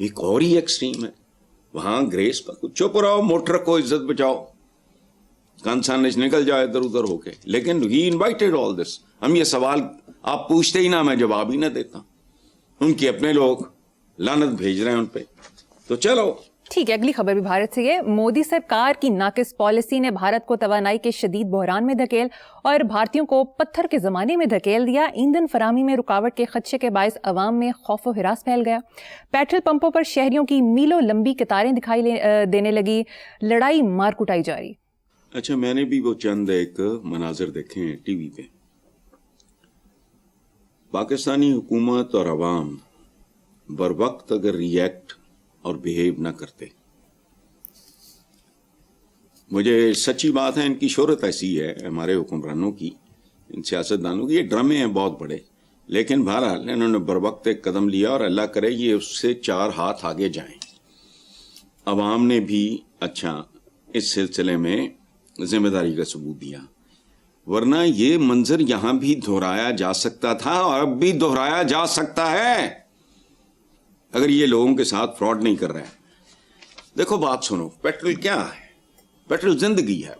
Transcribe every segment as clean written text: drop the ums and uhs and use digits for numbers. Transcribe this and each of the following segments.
ایک اور ہی ایکسٹریم ہے. وہاں گریس پر چپ رہو, موٹر رکھو, عزت بچاؤ, کانسان نکل جائے ادھر ادھر ہو کے. لیکن ہی انوائٹڈ آل دس. ہم یہ سوال آپ پوچھتے ہی نہ, میں جواب ہی نہ دیتا. ان کے اپنے لوگ لعنت بھیج رہے ہیں ان پہ. تو چلو ٹھیک ہے. اگلی خبر بھی بھارت سے ہے. مودی سرکار کی ناقص پالیسی نے بھارت کو توانائی کے شدید بحران میں دھکیل اور بھارتیوں کو پتھر کے زمانے میں دھکیل دیا. ایندھن فراہمی میں رکاوٹ کے خدشے کے باعث عوام میں خوف و ہراس پھیل گیا. پیٹرول پمپوں پر شہریوں کی میلوں لمبی قطاریں دکھائی دینے لگی. لڑائی مار کٹائی جاری. اچھا, میں نے بھی وہ چند ایک مناظر دیکھے ہیں ٹی وی پہ. پاکستانی حکومت اور عوام بر وقت اگر ریئیکٹ اور بیہیو نہ کرتے. مجھے سچی بات ہے, ان کی شہرت ایسی ہے ہمارے حکمرانوں کی, ان سیاستدانوں کی, یہ ڈرامے ہیں بہت بڑے. لیکن بہرحال انہوں نے بر وقت ایک قدم لیا اور اللہ کرے یہ اس سے 4 ہاتھ آگے جائیں. عوام نے بھی اچھا اس سلسلے میں ذمہ داری کا ثبوت دیا, ورنہ یہ منظر یہاں بھی دہرایا جا سکتا تھا اور اب بھی دہرایا جا سکتا ہے اگر یہ لوگوں کے ساتھ فراڈ نہیں کر رہا ہے. دیکھو بات سنو, پیٹرول کیا ہے؟ پیٹرول زندگی ہے.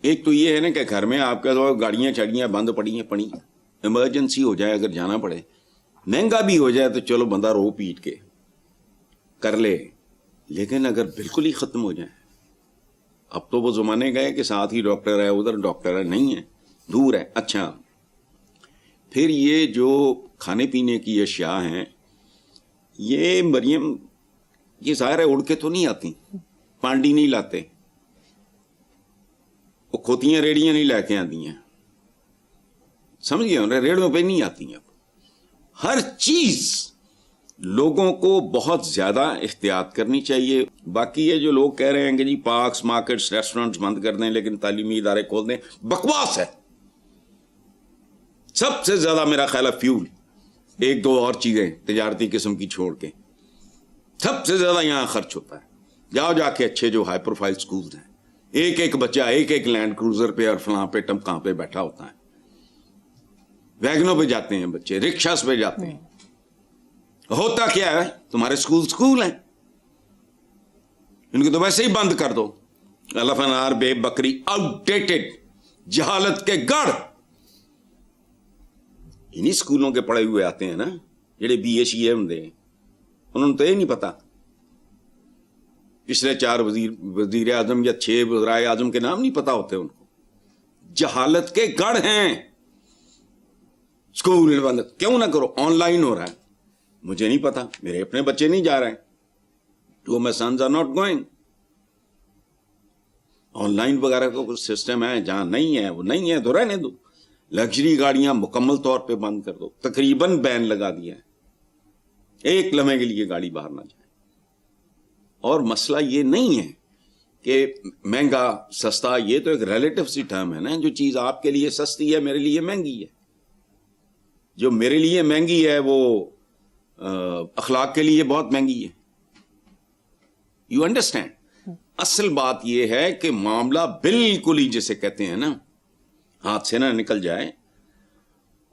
ایک تو یہ ہے نا کہ گھر میں آپ کا گاڑیاں چاڑیاں بند پڑی ہیں, ایمرجنسی ہو جائے, اگر جانا پڑے, مہنگا بھی ہو جائے تو چلو بندہ رو پیٹ کے کر لے. لیکن اگر بالکل ہی ختم ہو جائے, اب تو وہ زمانے گئے کہ ساتھ ہی ڈاکٹر ہے, ادھر ڈاکٹر ہے, نہیں ہے, دور ہے. اچھا, پھر یہ جو کھانے پینے کی اشیاء ہیں, یہ مریم, یہ ظاہر ہے اڑ کے تو نہیں آتی, پانڈی نہیں لاتے, وہ کھوتیاں ریڑیاں نہیں لے کے آتی ہیں, سمجھ گئے, ریڑوں پہ نہیں آتی ہیں. ہر چیز لوگوں کو بہت زیادہ احتیاط کرنی چاہیے. باقی یہ جو لوگ کہہ رہے ہیں کہ جی پارکس, مارکیٹس, ریسٹورنٹس بند کر دیں لیکن تعلیمی ادارے کھول دیں, بکواس ہے. سب سے زیادہ میرا خیال ہے فیول, 1-2 اور چیزیں تجارتی قسم کی چھوڑ کے سب سے زیادہ یہاں خرچ ہوتا ہے. جاؤ جا کے اچھے جو ہائی پروفائل سکولز ہیں, ایک بچہ ایک لینڈ کروزر پہ اور فلاں پہ ٹمکاں پہ بیٹھا ہوتا ہے, ویگنوں پہ جاتے ہیں بچے, رکشاس پہ جاتے ہیں. ہوتا کیا ہے, تمہارے سکول ہیں, ان کو تو ویسے ہی بند کر دو. الفنار بے بکری, آؤٹ ڈیٹڈ, جہالت کے گڑھ. انہی سکولوں کے پڑھے ہوئے آتے ہیں نا جڑے BA ہوں, انہوں نے تو یہ نہیں پتا. پچھلے 4 وزیر اعظم یا 6 وزرائے اعظم کے نام نہیں پتا ہوتے ان کو. جہالت کے گڑھ ہیں. سکول بند کیوں نہ کرو, آن لائن ہو رہا ہے, مجھے نہیں پتا, میرے اپنے بچے نہیں جا رہے ہیں, تو my sons are not going. On line وغیرہ کا کچھ سسٹم ہے, جہاں نہیں ہے وہ نہیں ہے تو رہنے دو. لگژری گاڑیاں مکمل طور پہ بند کر دو, تقریباً بین لگا دیا ہے, ایک لمحے کے لیے گاڑی باہر نہ جائے. اور مسئلہ یہ نہیں ہے کہ مہنگا سستا, یہ تو ایک ریلیٹو سی ٹرم ہے نا. جو چیز آپ کے لیے سستی ہے میرے لیے مہنگی ہے, جو میرے لیے مہنگی ہے وہ اخلاق کے لیے بہت مہنگی ہے. You understand. اصل بات یہ ہے کہ معاملہ بالکل ہی جسے کہتے ہیں نا ہاتھ سے نہ نکل جائے.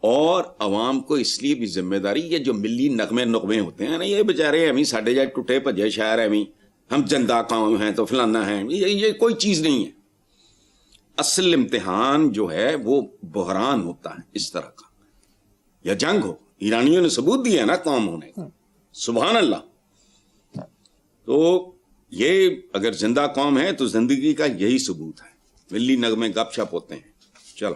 اور عوام کو اس لیے بھی ذمہ داری, یہ جو ملی نغمے ہوتے ہیں نا, یہ بیچارے ہمیں ساڈے جائے ٹوٹے بھجے شہر ہیں, ہم جندہ قوم ہیں تو فلانا ہیں, یہ کوئی چیز نہیں ہے. اصل امتحان جو ہے وہ بحران ہوتا ہے اس طرح کا, یا جنگ ہو. ایرانیوں نے ثبوت دیا ہے نا قوم ہونے کا, سبحان اللہ. تو یہ اگر زندہ قوم ہے تو زندگی کا یہی ثبوت ہے. ملی نغمے گپ شپ ہوتے ہیں. چلو.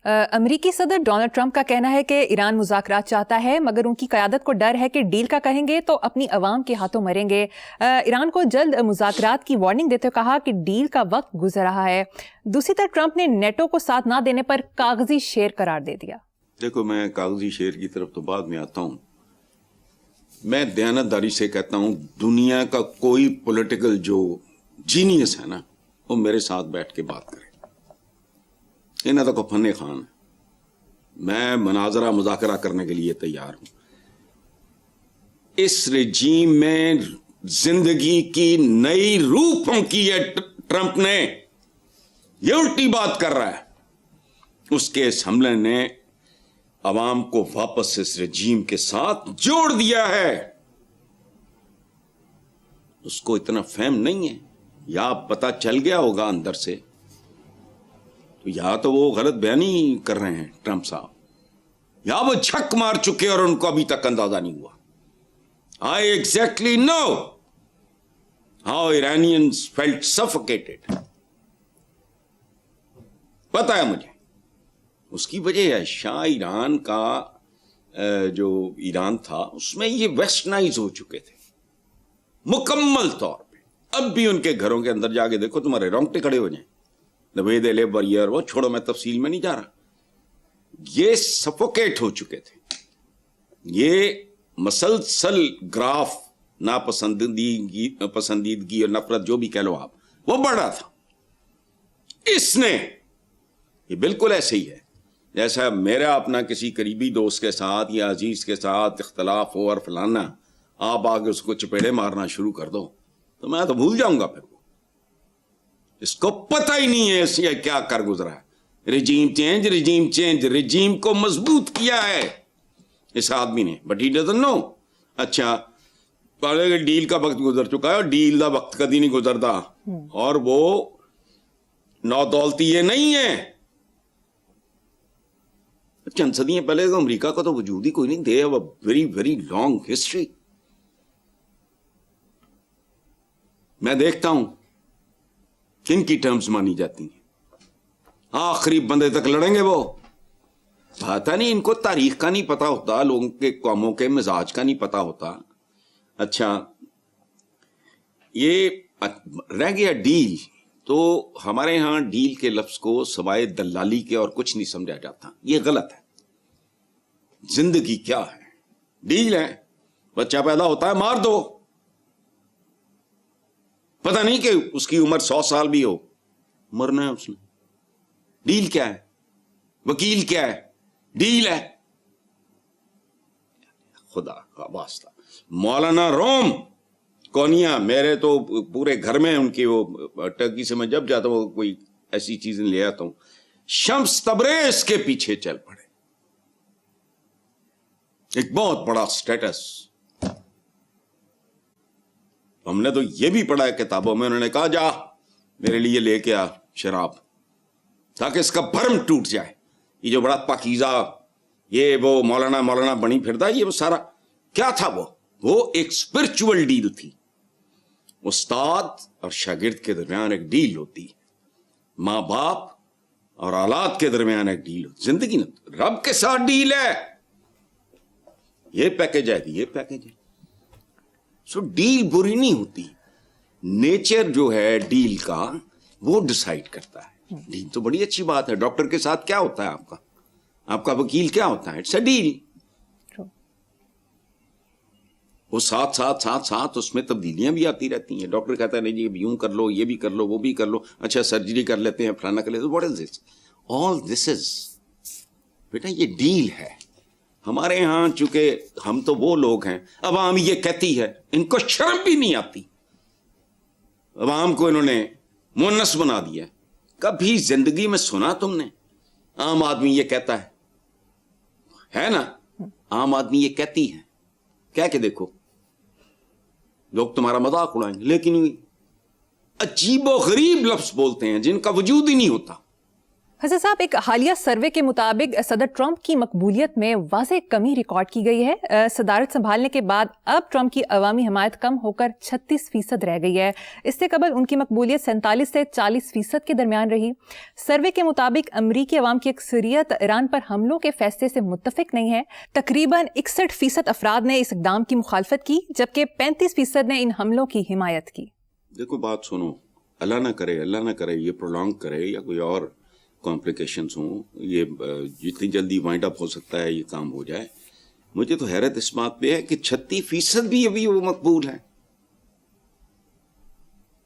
امریکی صدر ڈونلڈ ٹرمپ کا کہنا ہے کہ ایران مذاکرات چاہتا ہے, مگر ان کی قیادت کو ڈر ہے کہ ڈیل کا کہیں گے تو اپنی عوام کے ہاتھوں مریں گے. ایران کو جلد مذاکرات کی وارننگ دیتے ہوئے کہا کہ ڈیل کا وقت گزر رہا ہے. دوسری طرف ٹرمپ نے نیٹو کو ساتھ نہ دینے پر کاغذی شیر قرار دے دیا. دیکھو, میں کاغذی شیر کی طرف تو بعد میں آتا ہوں. میں دیانتداری سے کہتا ہوں, دنیا کا کوئی پولیٹیکل جو جینیس ہے نا, وہ میرے ساتھ بیٹھ کے بات کرے. انہیں تو فن خان ہے, میں مناظرہ مذاکرہ کرنے کے لیے تیار ہوں. اس رجیم میں زندگی کی نئی روح پھونکی ہے ٹرمپ نے, یہ الٹی بات کر رہا ہے. اس کے اس حملے نے عوام کو واپس اس رجیم کے ساتھ جوڑ دیا ہے. اس کو اتنا فہم نہیں ہے، یا پتہ چل گیا ہوگا اندر سے، تو یا تو وہ غلط بیانی کر رہے ہیں ٹرمپ صاحب، یا وہ چھک مار چکے اور ان کو ابھی تک اندازہ نہیں ہوا. I exactly know how Iranians felt suffocated. پتا ہے مجھے اس کی وجہ ہے شاہ ایران کا جو ایران تھا اس میں یہ ویسٹرنائز ہو چکے تھے مکمل طور پہ. اب بھی ان کے گھروں کے اندر جا کے دیکھو تمہارے رونگٹے کھڑے ہو جائیں. The way they live here، وہ چھوڑو، میں تفصیل میں نہیں جا رہا. یہ سفوکیٹ ہو چکے تھے. یہ مسلسل گراف پسندیدگی اور نفرت جو بھی کہہ لو آپ، وہ بڑھا تھا. اس نے یہ بالکل ایسے ہی ہے جیسا میرا اپنا کسی قریبی دوست کے ساتھ یا عزیز کے ساتھ اختلاف ہو اور فلانا، آپ آگے اس کو چپیڑے مارنا شروع کر دو تو میں تو بھول جاؤں گا. پھر وہ اس کو پتہ ہی نہیں ہے اس یہ کیا کر گزرا ہے. رجیم چینج رجیم کو مضبوط کیا ہے اس آدمی نے، بٹ ہی ڈزنٹ نو. اچھا ڈیل کا وقت گزر چکا ہے، اور ڈیل کا وقت کبھی نہیں گزرتا، اور وہ نو دولتی یہ نہیں ہے. چند صدیاں پہلے تو امریکہ کا تو وجود ہی کوئی نہیں. They have a very very long history. میں دیکھتا ہوں کن کی ٹرمز مانی جاتی ہیں، آخری بندے تک لڑیں گے وہ. پتا نہیں ان کو تاریخ کا نہیں پتا ہوتا، لوگوں کے قوموں کے مزاج کا نہیں پتا ہوتا. اچھا یہ رہ گیا ڈیل، تو ہمارے ہاں ڈیل کے لفظ کو سوائے دلالی کے اور کچھ نہیں سمجھا جاتا. یہ غلط ہے. زندگی کیا ہے؟ ڈیل ہے. بچہ پیدا ہوتا ہے مار دو، پتہ نہیں کہ اس کی عمر 100 سال بھی ہو، مرنا ہے اس نے. ڈیل کیا ہے؟ وکیل کیا ہے؟ ڈیل ہے. خدا کا واسطہ مولانا روم کونیا، میرے تو پورے گھر میں ان کی وہ ٹرکی سے میں جب جاتا ہوں کوئی ایسی چیزیں لے آتا ہوں. شمس تبریز کے پیچھے چل پڑے، ایک بہت بڑا سٹیٹس. ہم نے تو یہ بھی پڑھا ہے کتابوں میں، انہوں نے کہا جا میرے لیے لے کے آ شراب تاکہ اس کا بھرم ٹوٹ جائے. یہ جو بڑا پاکیزہ یہ وہ مولانا بنی پھرتا، یہ وہ سارا کیا تھا؟ وہ ایک اسپرچول ڈیل تھی. استاد اور شاگرد کے درمیان ایک ڈیل ہوتی ہے، ماں باپ اور اولاد کے درمیان ایک ڈیل ہوتی. زندگی نہ رب کے ساتھ ڈیل ہے، یہ پیکج ہے یہ پیکج ہے. سو ڈیل بری نہیں ہوتی. نیچر جو ہے ڈیل کا وہ ڈیسائیڈ کرتا ہے. ڈیل تو بڑی اچھی بات ہے. ڈاکٹر کے ساتھ کیا ہوتا ہے آپ کا وکیل کیا ہوتا ہے؟ It's a deal. وہ ساتھ اس میں تبدیلیاں بھی آتی رہتی ہیں. ڈاکٹر کہتا ہے نہیں جی یوں کر لو، یہ بھی کر لو، وہ بھی کر لو، اچھا سرجری کر لیتے ہیں، فلانا کر لیتے ہیں. واٹ از دس؟ آل دس از بیٹا یہ ڈیل ہے. ہمارے ہاں چونکہ ہم تو وہ لوگ ہیں، عوام یہ کہتی ہے، ان کو شرم بھی نہیں آتی. عوام کو انہوں نے مونس بنا دیا. کبھی زندگی میں سنا تم نے عام آدمی یہ کہتا ہے نا؟ عام آدمی یہ کہتی ہے، کہہ کے دیکھو، لوگ تمہارا مذاق اڑائیں گے، لیکن عجیب و غریب لفظ بولتے ہیں جن کا وجود ہی نہیں ہوتا. حسن صاحب، ایک حالیہ سروے کے مطابق صدر ٹرمپ کی مقبولیت میں واضح کمی ریکارڈ کی گئی ہے. صدارت سنبھالنے کے بعد اب ٹرمپ کی عوامی حمایت کم ہو کر 36% رہ گئی ہے. اس سے قبل ان کی مقبولیت 47 سے 40% کے درمیان رہی. سروے کے مطابق امریکی عوام کی اکثریت ایران پر حملوں کے فیصلے سے متفق نہیں ہے. تقریباً 61% افراد نے اس اقدام کی مخالفت کی، جبکہ 35% نے ان حملوں کی حمایت کی. دیکھو بات سنو، اللہ نہ کرے یہ پرولونگ کرے یا کوئی اور کمپلیکیشنز ہوں، یہ جتنی جلدی وائنڈ اپ ہو سکتا ہے یہ کام ہو جائے. مجھے تو حیرت اس بات پہ ہے کہ 36% بھی ابھی وہ مقبول ہے.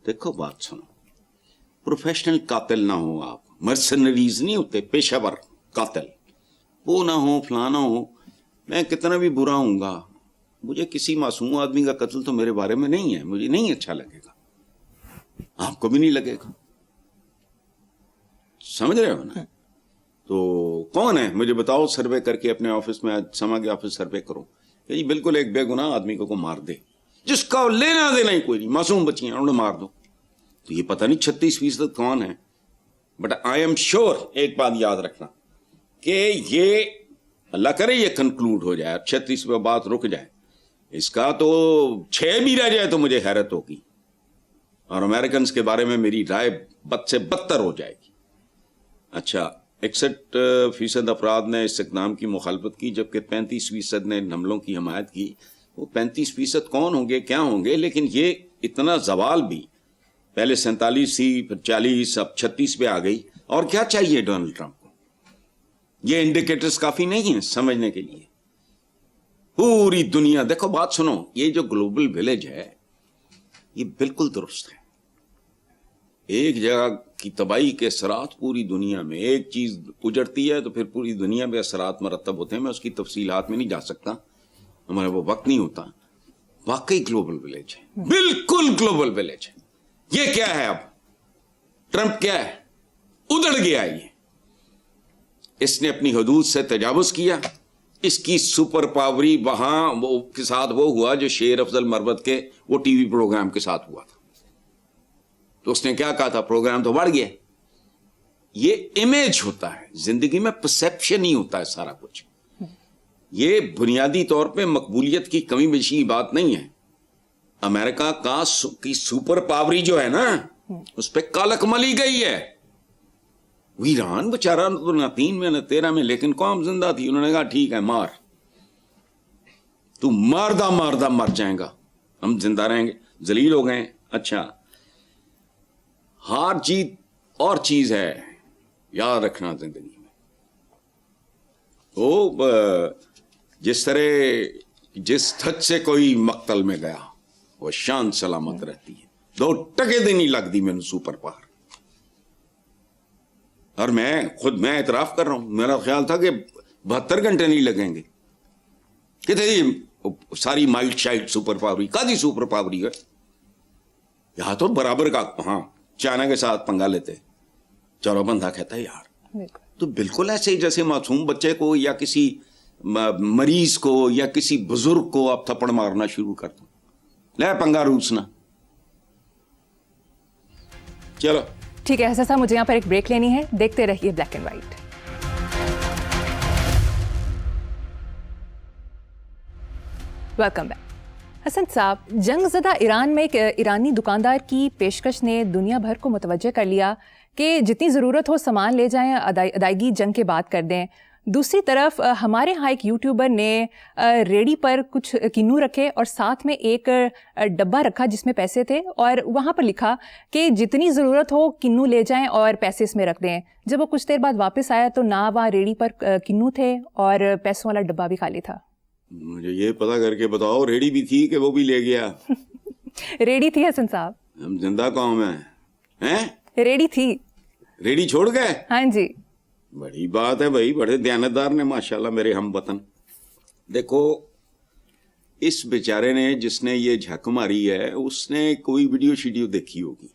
دیکھو بات سنو، پروفیشنل قاتل نہ ہو آپ، مرسنریز نہیں ہوتے، پیشہ ور قاتل، وہ نہ ہو، فلانا ہو. میں کتنا بھی برا ہوں گا، مجھے کسی معصوم آدمی کا قتل تو میرے بارے میں نہیں ہے، مجھے نہیں اچھا لگے گا، آپ کو بھی نہیں لگے گا. سمجھ رہے ہو نا؟ تو کون ہے مجھے بتاؤ، سروے کر کے اپنے آفس میں، سما کے آفس سروے کرو کہ جی بالکل ایک بے گناہ آدمی کو مار دے. جس کا لینا دینا ہی کوئی نہیں, معصوم بچیاں انہوں نے مار دو. تو یہ پتہ نہیں 36% کون ہے, بٹ آئی ایم شیور ایک بات یاد رکھنا کہ یہ اللہ کرے یہ کنکلوڈ ہو جائے, 36 پہ بات رک جائے, اس کا تو 6 بھی رہ جائے تو مجھے حیرت ہوگی, اور امریکنز کے بارے میں میری رائے بد سے بدتر ہو جائے گی. اچھا, 61% افراد نے اس اقدام کی مخالفت کی جبکہ 35% نے حملوں کی حمایت کی. وہ 35% کون ہوں گے, کیا ہوں گے, لیکن یہ اتنا زوال بھی, پہلے 47 تھی, پھر 40, اب 36 پہ آ گئی. اور کیا چاہیے ڈونلڈ ٹرمپ کو؟ یہ انڈیکیٹرز کافی نہیں ہیں سمجھنے کے لیے. پوری دنیا دیکھو, بات سنو, یہ جو گلوبل ولیج ہے یہ بالکل درست ہے. ایک جگہ کی تباہی کے اثرات پوری دنیا میں, ایک چیز اجڑتی ہے تو پھر پوری دنیا میں اثرات مرتب ہوتے ہیں. میں اس کی تفصیلات میں نہیں جا سکتا, ہمارا وہ وقت نہیں ہوتا. واقعی گلوبل ولیج ہے, بالکل گلوبل ولیج ہے. یہ کیا ہے؟ اب ٹرمپ کیا ہے؟ ادڑ گیا. یہ اس نے اپنی حدود سے تجاوز کیا. اس کی سپر پاوری وہاں وہ کے ساتھ وہ ہوا جو شیر افضل مربت کے وہ ٹی وی پروگرام کے ساتھ ہوا تھا. تو اس نے کیا کہا تھا, پروگرام تو بڑھ گیا. یہ امیج ہوتا ہے زندگی میں, پرسیپشن ہی ہوتا ہے سارا کچھ. یہ بنیادی طور پہ مقبولیت کی کمی بیشی بات نہیں ہے. امریکہ کی سپر پاوری جو ہے نا, اس پہ کالک ملی گئی ہے. ایران بچارہ تو نہ 3 میں نہ 13 میں, لیکن قوم زندہ تھی. انہوں نے کہا ٹھیک ہے مار, تو ماردہ مر جائیں گا, ہم زندہ رہیں گے. ذلیل ہو گئے. اچھا, ہار جیت اور چیز ہے, یاد رکھنا زندگی میں. وہ جس طرح جس تھج سے کوئی مقتل میں گیا وہ شان سلامت رہتی ہے. 2 ٹکے دن نہیں لگتی میں نے سپر پاور. اور میں اعتراف کر رہا ہوں, میرا خیال تھا کہ 72 گھنٹے نہیں لگیں گے. کتنے ساری مائٹ شائٹ سپر پاوری کا دی سپر پاوری ہے. یہاں تو برابر کا, ہاں چائنا کے ساتھ پنگا لیتے, چلو بندہ کہتا ہے یار. تو بالکل ایسے ہی جیسے معصوم بچے کو یا کسی مریض کو یا کسی بزرگ کو آپ تھپڑ مارنا شروع کر دو, لے پنگا روسنا. چلو ٹھیک ہے حسن صاحب, مجھے یہاں پر ایک بریک لینی ہے. دیکھتے رہیے black and white. Welcome back. Hassan Sahab, جنگ زدہ ایران میں ایک ایرانی دکاندار کی پیشکش نے دنیا بھر کو متوجہ کر لیا کہ جتنی ضرورت ہو سامان لے جائیں, ادائیگی جنگ کے بعد کر دیں. دوسری طرف ہمارے ہاں ایک یوٹیوبر نے ریڑھی پر کچھ کنو رکھے اور ساتھ میں ایک ڈبہ رکھا جس میں پیسے تھے, اور وہاں پر لکھا کہ جتنی ضرورت ہو کنو لے جائیں اور پیسے اس میں رکھ دیں. جب وہ کچھ دیر بعد واپس آیا تو نہ وہاں ریڑھی پر کنو تھے اور پیسوں والا ڈبہ بھی خالی تھا. مجھے یہ پتا کر کے بتاؤ, ریڑھی بھی تھی کہ وہ بھی لے گیا؟ ریڑھی تھی حسن صاحب. ہم زندہ قوم ہیں. ریڑھی تھی. ریڑھی چھوڑ گئے؟ ہاں جی. بڑی بات ہے بھائی, بڑے دیانتدار نے ماشاءاللہ میرے ہم وطن. دیکھو اس بیچارے نے جس نے یہ جھک ماری ہے, اس نے کوئی ویڈیو شیڈیو دیکھی ہوگی.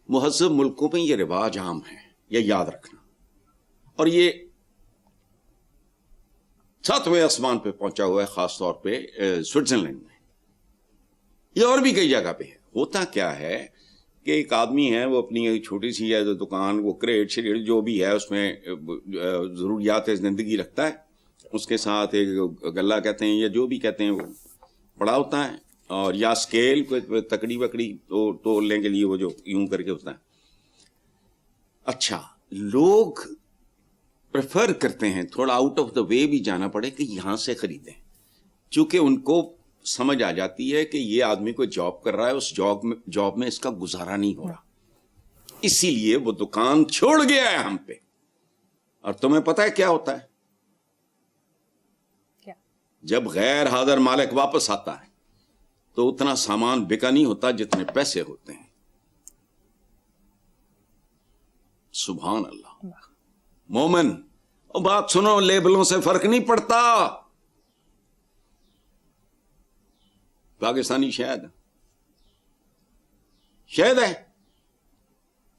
مہذب ملکوں میں یہ رواج عام ہے, یہ یاد رکھنا. اور یہ 7ویں آسمان پہ پہنچا ہوا ہے, خاص طور پہ سوئٹزرلینڈ میں. یہ اور بھی کئی جگہ پہ ہے. ہوتا کیا ہے کہ ایک آدمی ہے, وہ اپنی چھوٹی سی ہے دکان, وہ کریٹ شریٹ جو بھی ہے اس میں ضروریات زندگی رکھتا ہے. اس کے ساتھ ایک گلہ کہتے ہیں یا جو بھی کہتے ہیں وہ پڑا ہوتا ہے, اور یا اسکیل تکڑی وکڑی تولنے کے لیے وہ جو یوں کر کے ہوتا ہے. اچھا, لوگ پریفر کرتے ہیں تھوڑا آؤٹ آف دا وے بھی جانا پڑے کہ یہاں سے خریدیں, چونکہ ان کو سمجھ آ جاتی ہے کہ یہ آدمی کوئی جاب کر رہا ہے, اس جاب میں اس کا گزارا نہیں ہو رہا, اسی لیے وہ دکان چھوڑ گیا ہے ہم پہ. اور تمہیں پتا ہے کیا ہوتا ہے؟ جب غیر حاضر مالک واپس آتا ہے تو اتنا سامان بکا نہیں ہوتا جتنے پیسے ہوتے ہیں. سبحان اللہ. مومن, اور بات سنو, لیبلوں سے فرق نہیں پڑتا. پاکستانی شہد ہے,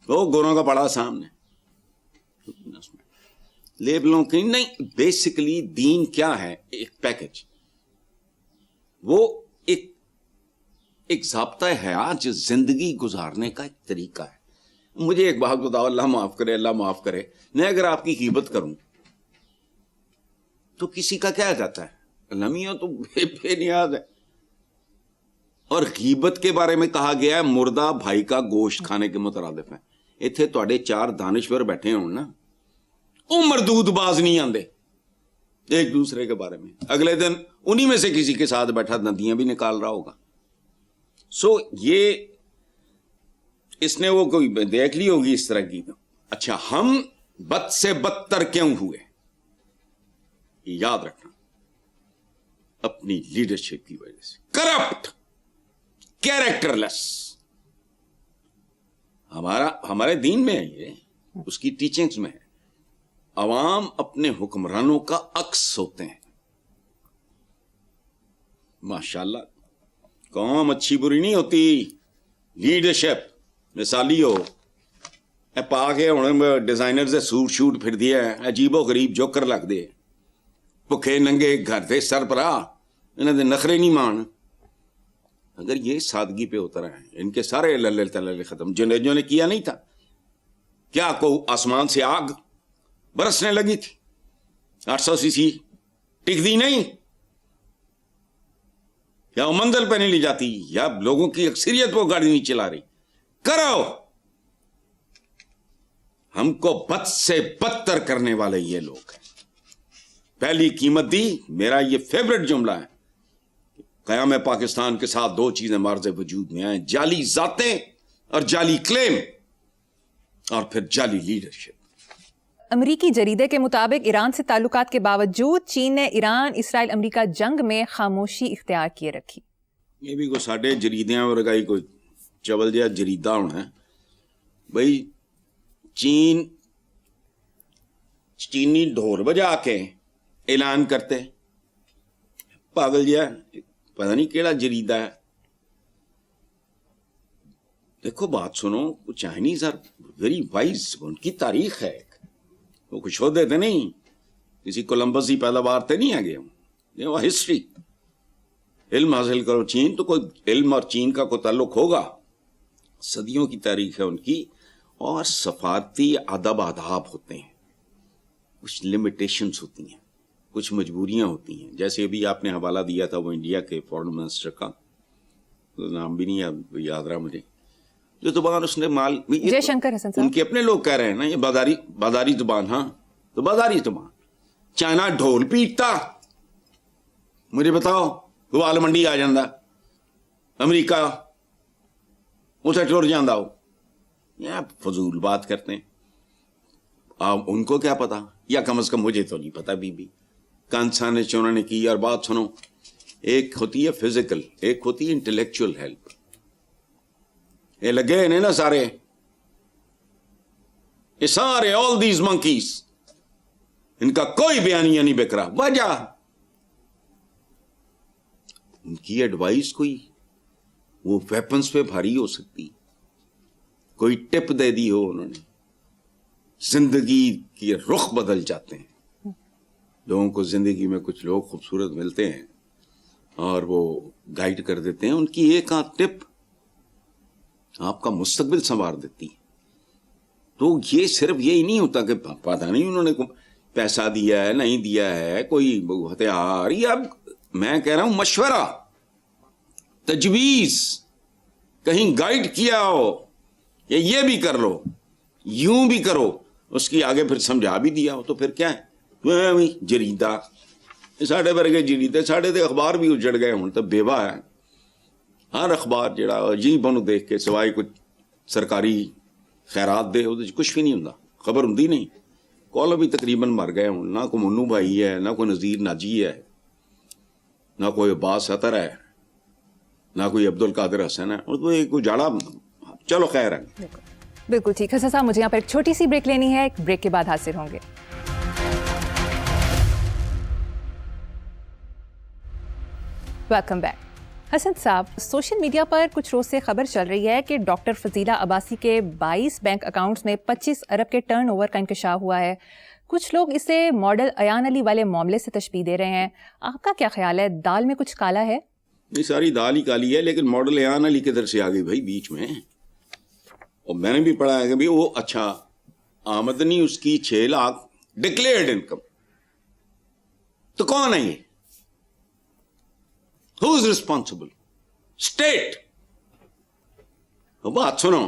وہ گوروں کا پڑا سامنے, لیبلوں کی نہیں. بیسیکلی دین کیا ہے؟ ایک پیکج, وہ ایک ایک ضابطہ حیات جو زندگی گزارنے کا ایک طریقہ ہے. مجھے ایک بات بتاؤ, اللہ معاف کرے, اللہ معاف کرے, میں اگر آپ کی غیبت کروں تو کسی کا کیا جاتا ہے؟ اللہ میاں تو بے نیاز ہے. اور غیبت کے بارے میں کہا گیا ہے مردہ بھائی کا گوشت کھانے کے مترادف ہے. اتنے تھوڑے 4 دانشور بیٹھے ہوں نا, وہ مردود باز نہیں آندے ایک دوسرے کے بارے میں, اگلے دن انہی میں سے کسی کے ساتھ بیٹھا ندیاں بھی نکال رہا ہوگا. سو یہ اس نے وہ کوئی دیکھ لی ہوگی اس طرح کی. اچھا, ہم بد سے بدتر کیوں ہوئے؟ یاد رکھنا, اپنی لیڈرشپ کی وجہ سے. کرپٹ, کیریکٹر لیس. ہمارے دین میں ہے یہ, اس کی ٹیچنگز میں ہے. عوام اپنے حکمرانوں کا عکس ہوتے ہیں. ماشاءاللہ قوم اچھی بری نہیں ہوتی, لیڈرشپ مثالی ہو. پا کے ہوں ڈیزائنر سے سوٹ شوٹ پھر دیا ہے, عجیب و غریب جوکر لگ دے, بھکھے ننگے گھر سے سر پرا, انہیں دے نخرے نہیں مان. اگر یہ سادگی پہ اتر ہیں, ان کے سارے للے تللے ختم. جنریجوں نے کیا نہیں تھا کیا؟ کو آسمان سے آگ برسنے لگی تھی, 800 cc ٹک دی نہیں, یا وہ منزل پہ نہیں لی جاتی, یا لوگوں کی اکثریت وہ گاڑی نہیں چلا رہی. کرو, ہم کو بد سے بدتر کرنے والے یہ لوگ ہیں. پہلی قیمت دی, میرا یہ فیوریٹ جملہ ہے, قیام پاکستان کے ساتھ 2 چیزیں مارز وجود میں آئیں, جعلی ذاتیں اور جعلی کلیم, اور پھر جعلی لیڈرشپ. امریکی جریدے کے مطابق ایران سے تعلقات کے باوجود چین نے ایران اسرائیل امریکہ جنگ میں خاموشی اختیار کیے رکھی. یہ بھی کوئی ساڈے جریدیاں ورگا ہی کوئی چول جہا جریدہ ہونا ہے بھائی. چینی ڈھول بجا کے اعلان کرتے, پاگل جہا, پتہ نہیں کیڑا جریدہ ہے. دیکھو بات سنو, چائنیز آر ویری وائز, ان کی تاریخ ہے, وہ کچھ ہو دیتے نہیں, کسی کولمبس ہی پیداوار تے نہیں آگے ہوں, وہ ہسٹری. علم حاصل کرو چین, تو کوئی علم اور چین کا کوئی تعلق ہوگا, صدیوں کی تاریخ ہے ان کی. اور سفارتی ادب آداب ہوتے ہیں, کچھ لمیٹیشنز ہوتی ہیں, کچھ مجبوریاں ہوتی ہیں. جیسے ابھی آپ نے حوالہ دیا تھا وہ انڈیا کے فورن منسٹر کا, نام بھی نہیں یاد رہا مجھے, جو زبان اس نے مال, جے شنکر حسن صاحب, ان کے اپنے لوگ کہہ رہے ہیں نا یہ بازاری زبان. ہاں تو بازاری زبان. چائنا ڈھول پیٹتا, مجھے بتاؤ, گوال منڈی آ جاندہ, امریکہ اسے ٹر جاندہ ہو. یہ فضول بات کرتے ہیں. ان کو کیا پتا, یا کم از کم مجھے تو نہیں پتا. بی کانسا نے چونہ نے کی. اور بات سنو, ایک ہوتی ہے فزیکل, ایک ہوتی ہے انٹلیکچوئل ہیلپ. یہ لگے ہیں نا سارے, یہ سارے آل دیز منکیز, ان کا کوئی بیانیہ نہیں بک رہا. وجہ ان کی ایڈوائس کوئی وہ ویپنز پہ بھاری ہو سکتی, کوئی ٹپ دے دی ہو انہوں نے, زندگی کی رخ بدل جاتے ہیں. لوگوں کو زندگی میں کچھ لوگ خوبصورت ملتے ہیں اور وہ گائیڈ کر دیتے ہیں. ان کی ایک آدھ ٹپ آپ کا مستقبل سنوار دیتی ہے. تو یہ صرف یہی نہیں ہوتا کہ پتہ نہیں انہوں نے پیسہ دیا ہے نہیں دیا ہے, کوئی ہتھیار, یا میں کہہ رہا ہوں مشورہ, تجویز, کہیں گائیڈ کیا ہو, یہ بھی کر لو, یوں بھی کرو, اس کی آگے پھر سمجھا بھی دیا ہو. تو پھر کیا ہے جریدہ, ساڑھے ورگے جریدے, ساڑھے تے اخبار بھی اجڑ گئے ہوں تو بیوہ ہے. ہر اخبار جڑا جی بنو دیکھ کے سوائے کچھ سرکاری خیرات دے وہ کچھ بھی نہیں ہوں, خبر ہوں نہیں. کالر بھی تقریباً مر گئے ہوں, نہ کوئی منو بھائی ہے, نہ کوئی نذیر ناجی ہے, نہ کوئی عباس اطہر ہے, نہ کوئی عبد القادر حسن ہے. اور کوئی جاڑا, چلو خیر ہے. بالکل ٹھیک. حسن صاحب مجھے یہاں پر ایک چھوٹی سی بریک لینی ہے, ایک بریک کے بعد حاضر ہوں گے. Welcome back. حسن صاحب, سوشل میڈیا پر کچھ روز سے خبر چل رہی ہے کہ ڈاکٹر فضیلہ عباسی کے 22 بینک اکاؤنٹس میں 25 ارب کے ٹرن اوور کا انکشاف ہوا ہے. کچھ لوگ اسے ماڈل ایان علی والے معاملے سے تشبیہ دے رہے ہیں. آپ کا کیا خیال ہے, دال میں کچھ کالا ہے؟ یہ ساری دال ہی کالی ہے. لیکن ماڈل ایان علی کدھر سے آ گئی بھائی بیچ میں؟ اور میں نے بھی پڑھا ہے کہ بھی وہ اچھا آمدنی اس کی 6 لاکھ ڈکلیئرڈ انکم. تو کون ہے یہ؟ ہو از ریسپانسبل؟ اسٹیٹ. بات سنو,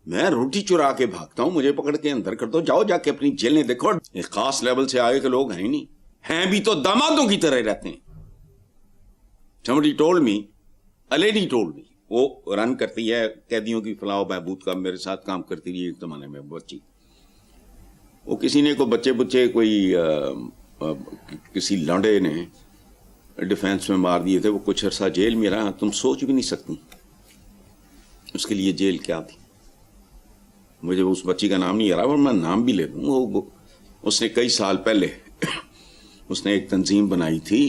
میں روٹی چرا کے بھاگتا ہوں, مجھے پکڑ کے اندر کر دو, جاؤ جا کے اپنی جیلیں دیکھو. ایک خاص لیول سے آگے کے لوگ ہیں نہیں, ہیں بھی تو دامادوں کی طرح رہتے ہیں. somebody told me, a lady told me, وہ رن کرتی ہے قیدیوں کی فلاح و بہبود کا, میرے ساتھ کام کرتی رہی ایک زمانے میں بچی. وہ کسی نے کو بچے کوئی کسی لانڈے نے ڈیفینس میں مار دیے تھے, وہ کچھ عرصہ جیل میں رہا. تم سوچ بھی نہیں سکتی اس کے لیے جیل کیا تھی. مجھے اس بچی کا نام نہیں آ رہا, اور میں نام بھی لے دوں. اس نے کئی سال پہلے اس نے ایک تنظیم بنائی تھی,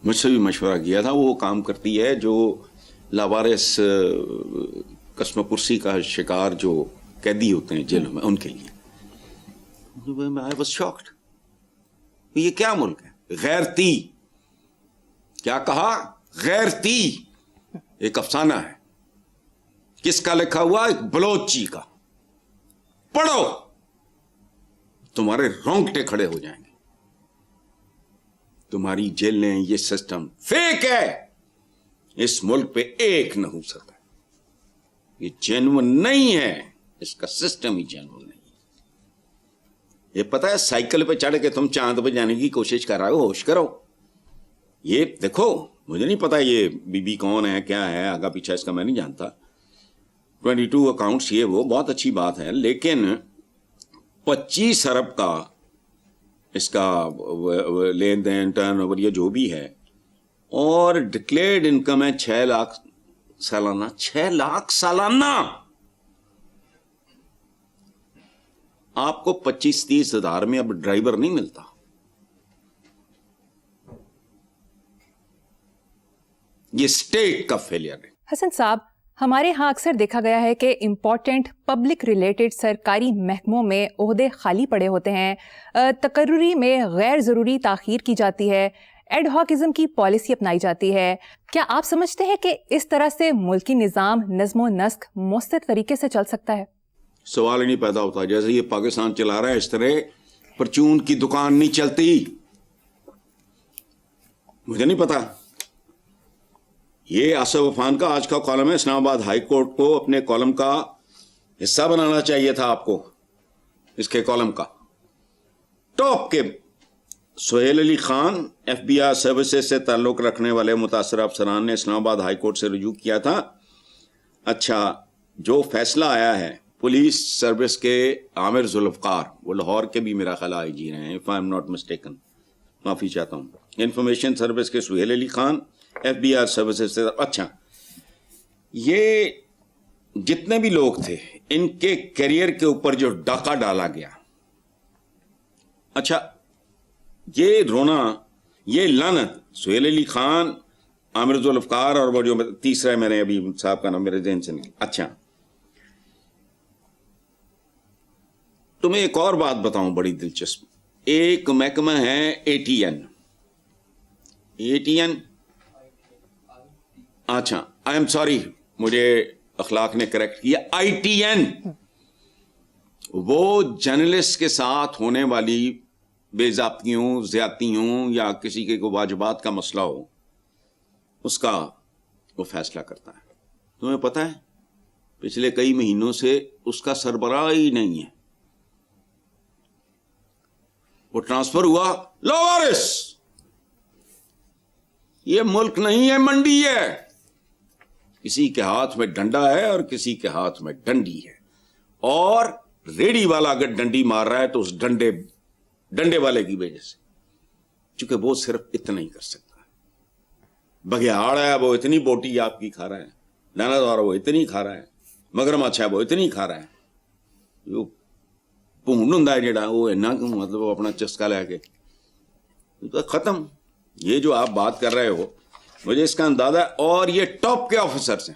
مجھ سے بھی مشورہ کیا تھا. وہ کام کرتی ہے جو لاوارث قسم پرسی کا شکار جو قیدی ہوتے ہیں جیلوں میں, ان کے لیے. I was shocked. یہ کیا ملک ہے؟ غیرتی. کیا کہا؟ غیرتی. ایک افسانہ ہے. کس کا لکھا ہوا؟ ایک بلوچی کا. پڑھو, تمہارے رونگٹے کھڑے ہو جائیں گے. تمہاری جیلیں, یہ سسٹم فیک ہے. اس ملک پہ ایک نہ ہو سکتا. یہ جینون نہیں ہے, اس کا سسٹم ہی جینون نہیں. یہ پتا ہے سائیکل پہ چڑھ کے تم چاند پہ جانے کی کوشش کر رہے ہو, ہوش کرو. یہ دیکھو, مجھے نہیں پتا یہ بی بی کون ہے, کیا ہے, آگا پیچھا اس کا میں نہیں جانتا. 22 اکاؤنٹس, یہ وہ بہت اچھی بات ہے, لیکن 25 ارب کا اس کا لین دین, ٹرن اوور, یہ جو بھی ہے, اور ڈکلیئرڈ انکم ہے 6 لاکھ سالانہ. 6 لاکھ سالانہ. آپ کو 25-30 ہزار میں اب ڈرائیور نہیں ملتا. یہ اسٹیٹ کا فیلئر ہے. حسن صاحب, ہمارے ہاں اکثر دیکھا گیا ہے کہ امپورٹنٹ پبلک ریلیٹڈ سرکاری محکموں میں عہدے خالی پڑے ہوتے ہیں, تقرری میں غیر ضروری تاخیر کی جاتی ہے, ایڈ ہاکزم کی پالیسی اپنائی جاتی ہے. کیا آپ سمجھتے ہیں کہ اس طرح سے ملکی نظام نظم و نسق مؤثر طریقے سے چل سکتا ہے؟ سوال ہی نہیں پیدا ہوتا. جیسے یہ پاکستان چلا رہا ہے, اس طرح پرچون کی دکان نہیں چلتی. مجھے نہیں پتا. یہ آصف عفان کا آج کا کالم ہے. اسلام آباد ہائی کورٹ کو اپنے کالم کا حصہ بنانا چاہیے تھا آپ کو, اس کے کالم کا. ٹاپ کے Sohail Ali Khan F be I services سے تعلق رکھنے والے متاثرہ افسران نے اسلام آباد ہائی کورٹ سے رجوع کیا تھا. اچھا, جو فیصلہ آیا ہے پولیس سروس کے عامر ذوالفقار, وہ لاہور کے بھی میرا خیال آئی جی رہے ہیں, if I'm not mistaken, معافی چاہتا ہوں. انفارمیشن سروس کے Sohail Ali Khan F B R services سے. اچھا, یہ جتنے بھی لوگ تھے ان کے کیریئر کے اوپر جو ڈاکہ ڈالا گیا, اچھا یہ رونا, یہ لعنت, سہیل علی خان, عامر ذوالفقار, اور وہ جو تیسرا ہے میں نے ابھی صاحب کا نام میرے ذہن سے نہیں. اچھا, تمہیں ایک اور بات بتاؤں بڑی دلچسپ. ایک محکمہ ہے اے ٹی این. اچھا, آئی ایم سوری, مجھے اخلاق نے کریکٹ کیا, آئی ٹی این. وہ جرنلسٹ کے ساتھ ہونے والی بے ضابطیوں, زیادتیوں, یا کسی کے کو واجبات کا مسئلہ ہو, اس کا وہ فیصلہ کرتا ہے. تمہیں پتہ ہے پچھلے کئی مہینوں سے اس کا سربراہ ہی نہیں ہے. وہ ٹرانسفر ہوا لاوارث. یہ ملک نہیں ہے, منڈی ہے. کسی کے ہاتھ میں ڈنڈا ہے اور کسی کے ہاتھ میں ڈنڈی ہے, اور ریڑھی والا اگر ڈنڈی مار رہا ہے تو اس ڈنڈے والے کی وجہ سے, چونکہ وہ صرف اتنا ہی کر سکتا ہے. بگیاڑ ہے وہ اتنی بوٹی آپ کی کھا رہا ہے, ڈائناسور وہ اتنی کھا رہا ہے, مگرمچھ ہے وہ اتنی کھا رہا ہے, جو پونڈ ہوں جڑا وہ اینا مطلب اپنا چسکا لے کے تو ختم. یہ جو آپ بات کر رہے ہو, مجھے اس کا اندازہ ہے. اور یہ ٹاپ کے آفیسرز ہیں,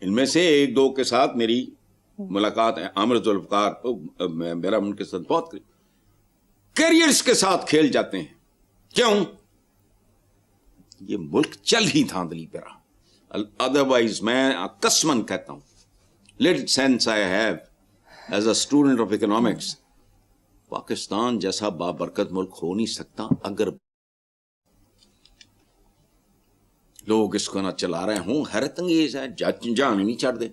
ان میں سے ایک دو کے ساتھ میری ملاقات ہے. عامر ذوالفقار, میرا ان کے ساتھ بہت کیریئرز کے ساتھ کھیل جاتے ہیں. کیوں؟ یہ ملک چل ہی دھاندلی پہ رہا. ادروائز میں قسمن کہتا ہوں, little sense I have as a student of economics, Pakistan جیسا بابرکت ملک ہو نہیں سکتا اگر لوگ اس کو نہ چلا رہے ہوں. حیرت انگیز ہے, جان ہی نہیں چڑھ دے.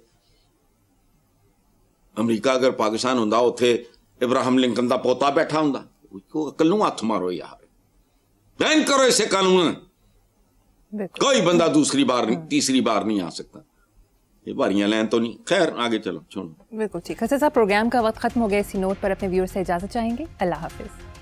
امریکہ اگر پاکستان ہوں اتنے ابراہم لنکن دا پوتا بیٹھا ہوں, عقل نوں ہاتھ مارو یار, بین کرو اسے قانون. کوئی بندہ دوسری بار تیسری بار نہیں آ سکتا. یہ باریاں لین تو نہیں. خیر آگے چلو چھوڑو. بالکل ٹھیک. حسن صاحب پروگرام کا وقت ختم ہو گیا. اسی نوٹ پر اپنے ویور سے اجازت چاہیں گے. اللہ حافظ.